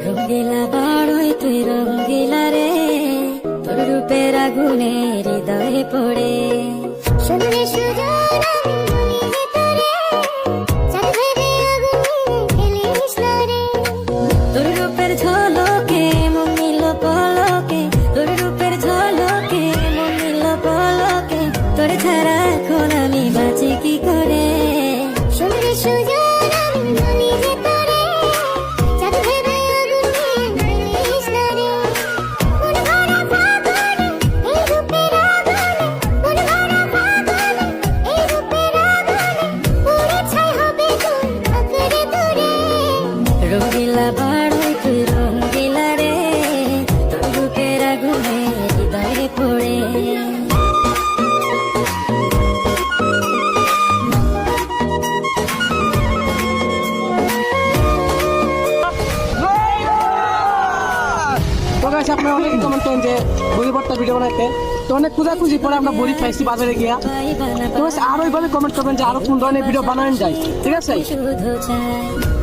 রঙ্গিলা বাড়ই তুই রঙ্গিলা রে, তোর রূপের আগুনে হৃদয়ে পড়ে। শুনলে সুজন আমি বলি যে তোরে, চাঁদ ভেবে আগুনে ফেলিস না রে। তোর রূপের ঝলকে মন নিল পলকে, তোর রূপের ঝলকে মন নিল পলকে, তোর ছাড়া এখন আমি বাঁচি কি করে। শুনলে সুজন আমি বলি যে তোরে, চাঁদ ভেবে আগুনে ফেলিস না রে। মন ভরা ফাগুনে এই রূপের আগুনে, মন ভরা ফাগুনে এই রূপের আগুনে, পুড়ে ছাই হবে তোর আঁকড়ে ধরে। রঙ্গিলা বাড়ই তুই রঙ্গিলা রে, তোর রূপের আগুনে হৃদয়ে পড়ে। তো গাইস আপনারা অনেকে কমেন্ট করেন যে বড়ি ভর্তা ভিডিও বানাইতে, তো অনেক খোঁজাখুঁজি পরে আমরা বড়ি পাইছি বাজারে গিয়া। তো গাইস আরো এইভাবে কমেন্ট করবেন যে আরো কোন ধরনের ভিডিও বানানো যায়, ঠিক আছে? শুধু চাই